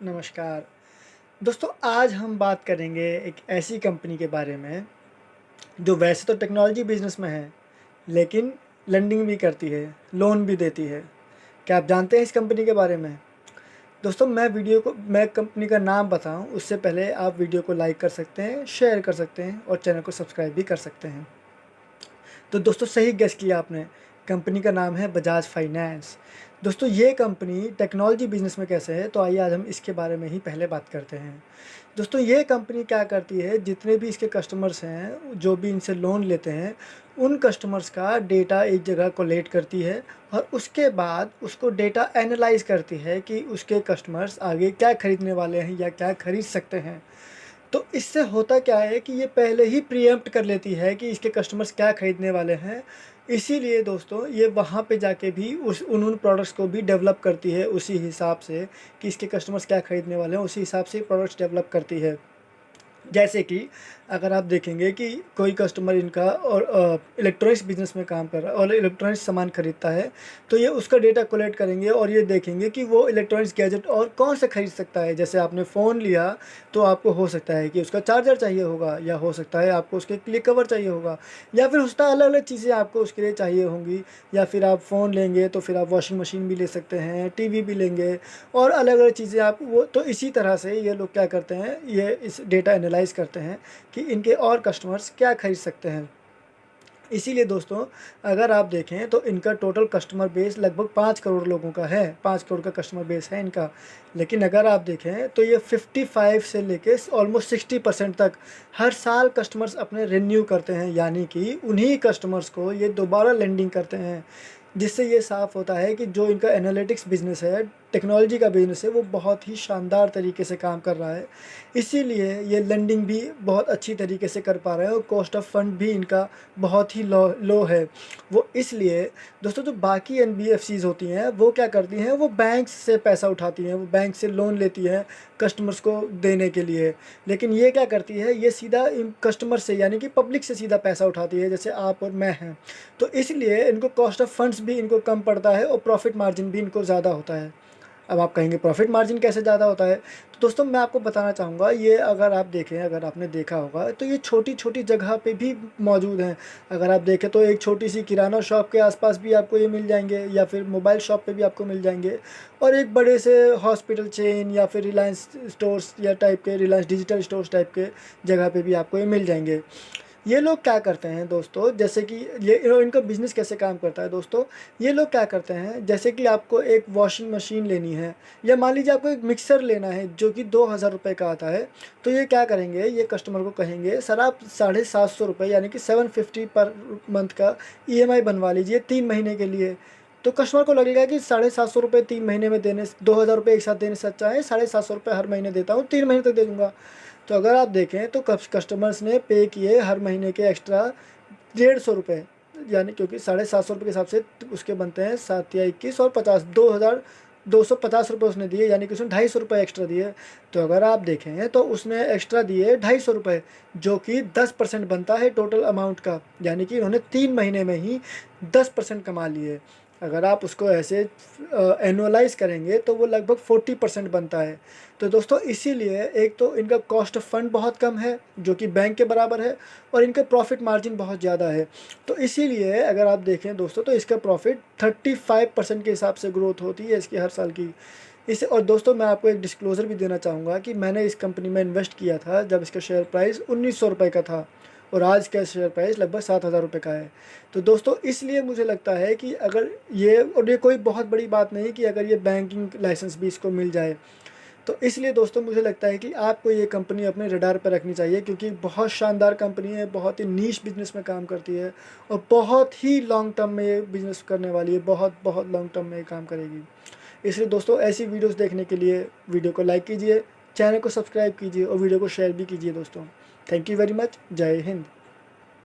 नमस्कार। दोस्तों, आज हम बात करेंगे एक ऐसी कंपनी के बारे में, जो वैसे तो टेक्नोलॉजी बिज़नेस में है, लेकिन लेंडिंग भी करती है, लोन भी देती है। क्या आप जानते हैं इस कंपनी के बारे में? दोस्तों, मैं कंपनी का नाम बताऊँ, उससे पहले आप वीडियो को लाइक कर सकते हैं, शेयर कर सकते हैं और चैनल को सब्सक्राइब भी कर सकते हैं। तो दोस्तों, सही गेस किया आपने, कंपनी का नाम है बजाज फाइनेंस। दोस्तों, ये कंपनी टेक्नोलॉजी बिज़नेस में कैसे है, तो आइए आज हम इसके बारे में ही पहले बात करते हैं। दोस्तों, ये कंपनी क्या करती है, जितने भी इसके कस्टमर्स हैं, जो भी इनसे लोन लेते हैं, उन कस्टमर्स का डेटा एक जगह कोलेक्ट करती है और उसके बाद उसको डेटा एनालाइज़ करती है कि उसके कस्टमर्स आगे क्या खरीदने वाले हैं या क्या खरीद सकते हैं। तो इससे होता क्या है कि ये पहले ही प्रीएम्प्ट कर लेती है कि इसके कस्टमर्स क्या खरीदने वाले हैं। इसीलिए दोस्तों, ये वहाँ पे जाके भी उन प्रोडक्ट्स को भी डेवलप करती है उसी हिसाब से कि इसके कस्टमर्स क्या खरीदने वाले हैं, उसी हिसाब से प्रोडक्ट्स डेवलप करती है। जैसे कि अगर आप देखेंगे कि कोई कस्टमर इनका और इलेक्ट्रॉनिक्स बिज़नेस में काम कर रहा है और इलेक्ट्रॉनिक्स सामान खरीदता है, तो ये उसका डेटा कलेक्ट करेंगे और ये देखेंगे कि वो इलेक्ट्रॉनिक्स गैजेट और कौन से खरीद सकता है। जैसे आपने फ़ोन लिया, तो आपको हो सकता है कि उसका चार्जर चाहिए होगा, या हो सकता है आपको उसके क्लिक कवर चाहिए होगा, या फिर उसका अलग-अलग चीज़ें आपको उसके लिए चाहिए होंगी। या फिर आप फ़ोन लेंगे तो फिर आप वॉशिंग मशीन भी ले सकते हैं, टीवी भी लेंगे और अलग-अलग चीज़ें आप वो तो इसी तरह से ये लोग क्या करते हैं, ये इस डेटा एनालाइज़ करते हैं कि इनके और कस्टमर्स क्या खरीद सकते हैं। इसीलिए दोस्तों, अगर आप देखें तो इनका टोटल कस्टमर बेस लगभग 5 करोड़ लोगों का है, 5 करोड़ का कस्टमर बेस है इनका। लेकिन अगर आप देखें तो ये 55 से लेके ऑलमोस्ट 60% तक हर साल कस्टमर्स अपने रिन्यू करते हैं, यानी कि उन्हीं कस्टमर्स को ये दोबारा लेंडिंग करते हैं। जिससे ये साफ़ होता है कि जो इनका एनालिटिक्स बिज़नेस है, टेक्नोलॉजी का बिज़नेस है, वो बहुत ही शानदार तरीके से काम कर रहा है। इसीलिए ये लेंडिंग भी बहुत अच्छी तरीके से कर पा रहे हैं और कॉस्ट ऑफ फंड भी इनका बहुत ही लो है। वो इसलिए दोस्तों, जो बाकी एनबीएफसीज़ होती हैं, वो क्या करती हैं, वो बैंक से पैसा उठाती हैं, वो बैंक से लोन लेती हैं कस्टमर्स को देने के लिए। लेकिन ये क्या करती है, ये सीधा इन कस्टमर से यानी कि पब्लिक से सीधा पैसा उठाती है, जैसे आप और मैं हैं। तो इसलिए इनको कॉस्ट ऑफ फंड्स भी इनको कम पड़ता है और प्रॉफ़िट मार्जिन भी इनको ज़्यादा होता है। अब आप कहेंगे प्रॉफ़िट मार्जिन कैसे ज़्यादा होता है? तो दोस्तों, मैं आपको बताना चाहूँगा, ये अगर आप देखें, अगर आपने देखा होगा, तो ये छोटी-छोटी जगह पे भी मौजूद हैं। अगर आप देखें तो एक छोटी-सी किराना शॉप के आस-पास भी आपको ये मिल जाएँगे, या फिर मोबाइल शॉप पे भी आपको मिल जाएँगे, और एक बड़े से हॉस्पिटल चेन या फिर रिलायंस स्टोर्स या टाइप के, रिलायंस डिजिटल स्टोर्स टाइप के जगह पे भी आपको ये मिल जाएँगे। ये लोग क्या करते हैं दोस्तों, जैसे कि ये इनका बिज़नेस कैसे काम करता है दोस्तों, ये लोग क्या करते हैं, जैसे कि आपको एक वॉशिंग मशीन लेनी है, या मान लीजिए आपको एक मिक्सर लेना है जो कि 2000 रुपये का आता है। तो ये क्या करेंगे, ये कस्टमर को कहेंगे, सर आप 750 रुपये यानी कि 750 पर मंथ का ईएमआई बनवा लीजिए 3 महीने के लिए। तो कस्टमर को लगेगा कि 750 रुपये 3 महीने में देने, 2000 रुपये एक साथ देने से अच्छा है 750 रुपये हर महीने देता हूँ, 3 महीने तक दे दूँगा। तो अगर आप देखें तो कस्टमर्स ने पे किए हर महीने के एक्स्ट्रा 150 रुपये, यानी क्योंकि 750 रुपये के हिसाब से उसके बनते हैं 7 या 21 और 50, 2250 रुपये उसने दिए, यानी कि उसने 250 रुपये एक्स्ट्रा दिए। तो अगर आप देखें तो उसने एक्स्ट्रा दिए 250 रुपये, जो कि 10% बनता है टोटल अमाउंट का, यानी कि उन्होंने 3 महीने में ही 10% कमा लिए। अगर आप उसको ऐसे एनुअलाइज़ करेंगे तो वो लगभग 40% बनता है। तो दोस्तों, इसीलिए एक तो इनका कॉस्ट ऑफ फंड बहुत कम है, जो कि बैंक के बराबर है, और इनका प्रॉफ़िट मार्जिन बहुत ज़्यादा है। तो इसीलिए अगर आप देखें दोस्तों, तो इसका प्रॉफ़िट 35% के हिसाब से ग्रोथ होती है इसकी हर साल की। इस और दोस्तों, मैं आपको एक डिस्क्लोज़र भी देना चाहूँगा कि मैंने इस कंपनी में इन्वेस्ट किया था जब इसका शेयर प्राइस 1900 रुपये का था, और आज का शेयर प्राइस लगभग 7000 रुपये का है। तो दोस्तों, इसलिए मुझे लगता है कि अगर ये कोई बहुत बड़ी बात नहीं कि अगर ये बैंकिंग लाइसेंस भी इसको मिल जाए। तो इसलिए दोस्तों, मुझे लगता है कि आपको ये कंपनी अपने रडार पर रखनी चाहिए, क्योंकि बहुत शानदार कंपनी है, बहुत ही नीश बिज़नेस में काम करती है और बहुत ही लॉन्ग टर्म में ये बिज़नेस करने वाली है, बहुत बहुत लॉन्ग टर्म में ये काम करेगी। इसलिए दोस्तों, ऐसी वीडियोस देखने के लिए वीडियो को लाइक कीजिए, चैनल को सब्सक्राइब कीजिए और वीडियो को शेयर भी कीजिए दोस्तों। Thank you very much. जय हिंद।